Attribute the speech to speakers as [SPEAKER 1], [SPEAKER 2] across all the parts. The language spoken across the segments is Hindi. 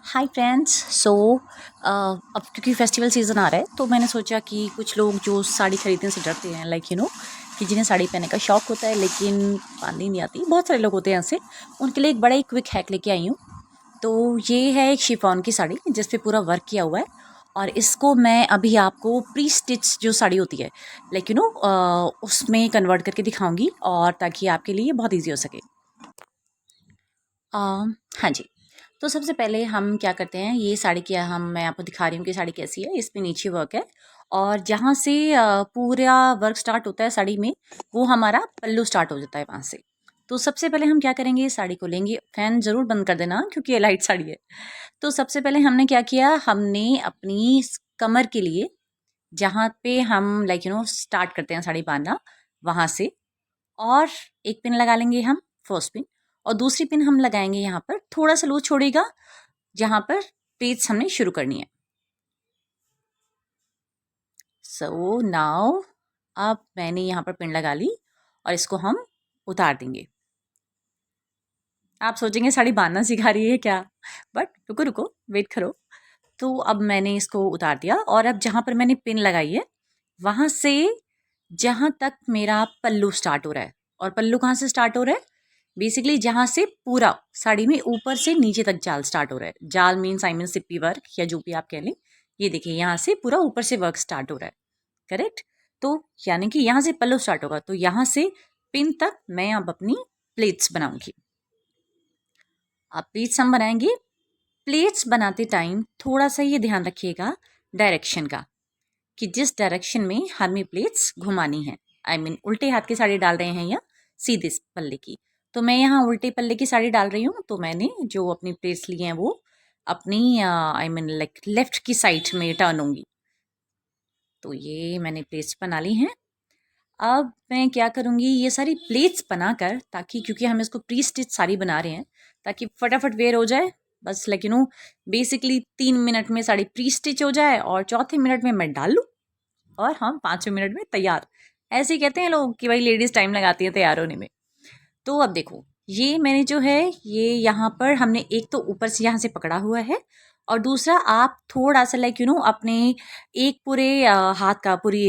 [SPEAKER 1] Hi friends. अब क्योंकि फेस्टिवल सीज़न आ रहा है तो मैंने सोचा कि कुछ लोग जो साड़ी खरीदने से डरते हैं कि जिन्हें साड़ी पहनने का शौक़ होता है लेकिन बांधनी नहीं आती, बहुत सारे लोग होते हैं ऐसे, उनके लिए एक बड़ा ही क्विक हैक लेके आई हूँ। तो ये है एक शिफॉन की साड़ी जिस पे पूरा वर्क किया हुआ है और इसको मैं अभी आपको प्री स्टिच जो साड़ी होती है उसमें कन्वर्ट करके दिखाऊंगी और ताकि आपके लिए बहुत ईजी हो सके। हाँ जी। तो सबसे पहले हम क्या करते हैं, ये साड़ी क्या हम मैं आपको दिखा रही हूँ कि साड़ी कैसी है। इसमें नीचे वर्क है और जहाँ से पूरा वर्क स्टार्ट होता है साड़ी में, वो हमारा पल्लू स्टार्ट हो जाता है वहाँ से। तो सबसे पहले हम क्या करेंगे, साड़ी को लेंगे। फैन ज़रूर बंद कर देना क्योंकि ये लाइट साड़ी है। तो सबसे पहले हमने क्या किया, हमने अपनी कमर के लिए जहाँ पे हम स्टार्ट करते हैं साड़ी बांधना, वहाँ से और एक पिन लगा लेंगे हम, फर्स्ट पिन, और दूसरी पिन हम लगाएंगे यहाँ पर, थोड़ा सा लूज छोड़ेगा जहाँ पर प्लीट्स हमने शुरू करनी है। सो नाउ अब मैंने यहाँ पर पिन लगा ली और इसको हम उतार देंगे। आप सोचेंगे साड़ी बांधना सिखा रही है क्या, बट रुको रुको वेट करो। तो अब मैंने इसको उतार दिया और अब जहाँ पर मैंने पिन लगाई है वहाँ से जहाँ तक मेरा पल्लू स्टार्ट हो रहा है, और पल्लू कहाँ से स्टार्ट हो रहा है, बेसिकली जहाँ से पूरा साड़ी में ऊपर से नीचे तक जाल स्टार्ट हो रहा है। जाल means I mean Sippy work या जो भी आप कह लें। ये देखिए यहाँ से पूरा ऊपर से वर्क स्टार्ट हो रहा है, करेक्ट। तो यानी कि यहाँ से पल्लू स्टार्ट होगा, तो यहाँ से पिन तक मैं अब अपनी प्लेट्स बनाऊंगी। अब प्लेट्स हम बनाएंगे। प्लेट्स बनाते टाइम थोड़ा सा ये ध्यान रखिएगा डायरेक्शन का, कि जिस डायरेक्शन में हमें प्लेट्स घुमानी है। आई मीन उल्टे हाथ की साड़ी डाल रहे हैं या सीधे पल्ले की। तो मैं यहाँ उल्टे पल्ले की साड़ी डाल रही हूँ, तो मैंने जो अपनी प्लेट्स ली हैं वो अपनी आई मीन लाइक लेफ्ट की साइड में टर्न होंगी। तो ये मैंने प्लेट्स बना ली हैं। अब मैं क्या करूँगी, ये सारी प्लेट्स बनाकर, ताकि क्योंकि हम इसको प्री स्टिच साड़ी बना रहे हैं ताकि फटाफट वेयर हो जाए, बस बेसिकली 3 मिनट में साड़ी प्री स्टिच हो जाए और चौथे मिनट में मैं डाल लूँ और हम 5वें मिनट में तैयार। ऐसे ही कहते हैं लोग कि भाई लेडीज़ टाइम लगाती हैं तैयार होने में। तो अब देखो, ये मैंने जो है ये यहाँ पर हमने एक तो ऊपर से यहाँ से पकड़ा हुआ है और दूसरा आप थोड़ा सा अपने एक पूरे हाथ का पूरी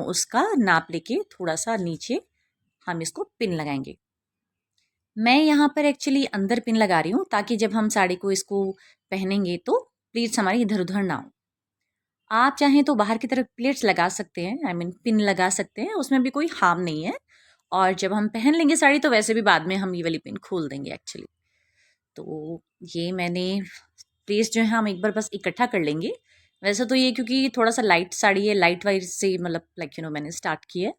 [SPEAKER 1] उसका नाप लेके थोड़ा सा नीचे हम इसको पिन लगाएंगे। मैं यहाँ पर एक्चुअली अंदर पिन लगा रही हूँ ताकि जब हम साड़ी को इसको पहनेंगे तो प्लीट्स हमारी इधर उधर ना हो। आप चाहें तो बाहर की तरफ प्लेट्स लगा सकते हैं, आई मीन पिन लगा सकते हैं, उसमें भी कोई हार्म नहीं है। और जब हम पहन लेंगे साड़ी तो वैसे भी बाद में हम ये वाली पिन खोल देंगे एक्चुअली। तो ये मैंने प्लेट्स जो है हम एक बार बस इकट्ठा कर लेंगे। वैसे तो ये क्योंकि थोड़ा सा लाइट साड़ी है, लाइट वाइज से मैंने स्टार्ट किया है।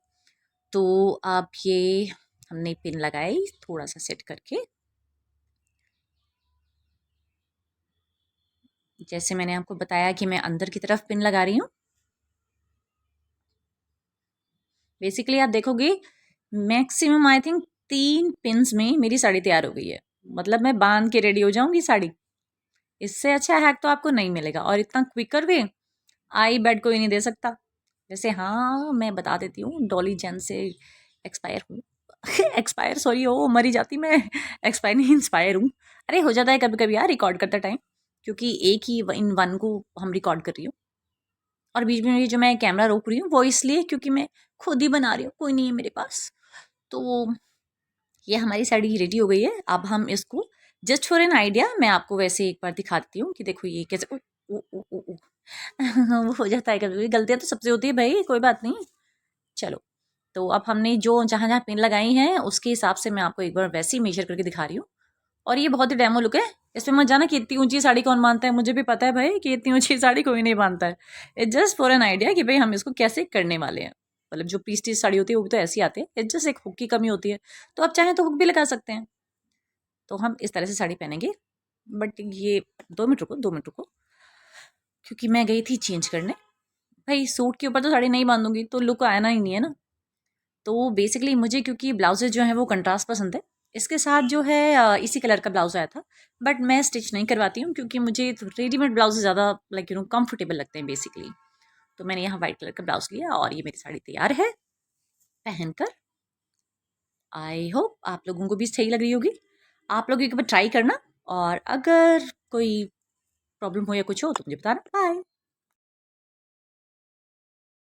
[SPEAKER 1] तो अब ये हमने पिन लगाई थोड़ा सा सेट करके, जैसे मैंने आपको बताया कि मैं अंदर की तरफ पिन लगा रही हूँ। बेसिकली आप देखोगे मैक्सिमम आई थिंक 3 पिन्स में मेरी साड़ी तैयार हो गई है। मतलब मैं बांध के रेडी हो जाऊंगी साड़ी। इससे अच्छा हैक तो आपको नहीं मिलेगा और इतना क्विकर वे आई बेड कोई नहीं दे सकता। वैसे हाँ, मैं बता देती हूँ, डॉली जेन से एक्सपायर हूँ। एक्सपायर सॉरी, ओ मरी जाती मैं। एक्सपायर नहीं, इंस्पायर हूँ। अरे हो जाता है कभी कभी यार रिकॉर्ड करते टाइम, क्योंकि एक ही इन वन को हम रिकॉर्ड कर रही हूँ और बीच में ये जो मैं कैमरा रोक रही हूँ वो इसलिए क्योंकि मैं खुद ही बना रही हूँ, कोई नहीं है मेरे पास। तो ये हमारी साड़ी रेडी हो गई है। अब हम इसको जस्ट फॉर एन आइडिया मैं आपको वैसे एक बार दिखा देती हूँ कि देखो ये कैसे वो हो जाता है, कभी गलतियाँ तो सबसे होती है भाई, कोई बात नहीं। चलो, तो अब हमने जो जहाँ जहाँ पिन लगाई हैं उसके हिसाब से मैं आपको एक बार वैसे ही मेजर करके दिखा रही हूँ। और ये बहुत ही डेमो लुक है, इसमें मत जाना कि इतनी ऊंची साड़ी कौन बांधता है। मुझे भी पता है भाई कि इतनी ऊंची साड़ी कोई नहीं बांधता है। It's just for an idea कि भाई हम इसको कैसे करने वाले हैं। मतलब जो प्रीस्टीज साड़ी होती है वो भी तो ऐसी आती है, इट्स जस्ट एक हुक की कमी होती है। तो आप चाहें तो हुक भी लगा सकते हैं। तो हम इस तरह से साड़ी पहनेंगे। बट ये 2 मिनट रुको, 2 मिनट रुको, क्योंकि मैं गई थी चेंज करने। भाई सूट के ऊपर तो साड़ी नहीं बांधूंगी तो लुक आना ही नहीं है ना। तो बेसिकली मुझे क्योंकि ब्लाउजेज जो हैं वो कंट्रास्ट पसंद है। इसके साथ जो है इसी कलर का ब्लाउज आया था, बट मैं स्टिच नहीं करवाती हूँ क्योंकि मुझे रेडीमेड ब्लाउज ज़्यादा कंफर्टेबल लगते हैं बेसिकली। तो मैंने यहाँ वाइट कलर का ब्लाउज लिया और ये मेरी साड़ी तैयार है पहनकर। आई होप आप लोगों को भी सही लग रही होगी। आप लोग एक बार ट्राई करना, और अगर कोई प्रॉब्लम हो या कुछ हो तो मुझे बताना। बाय।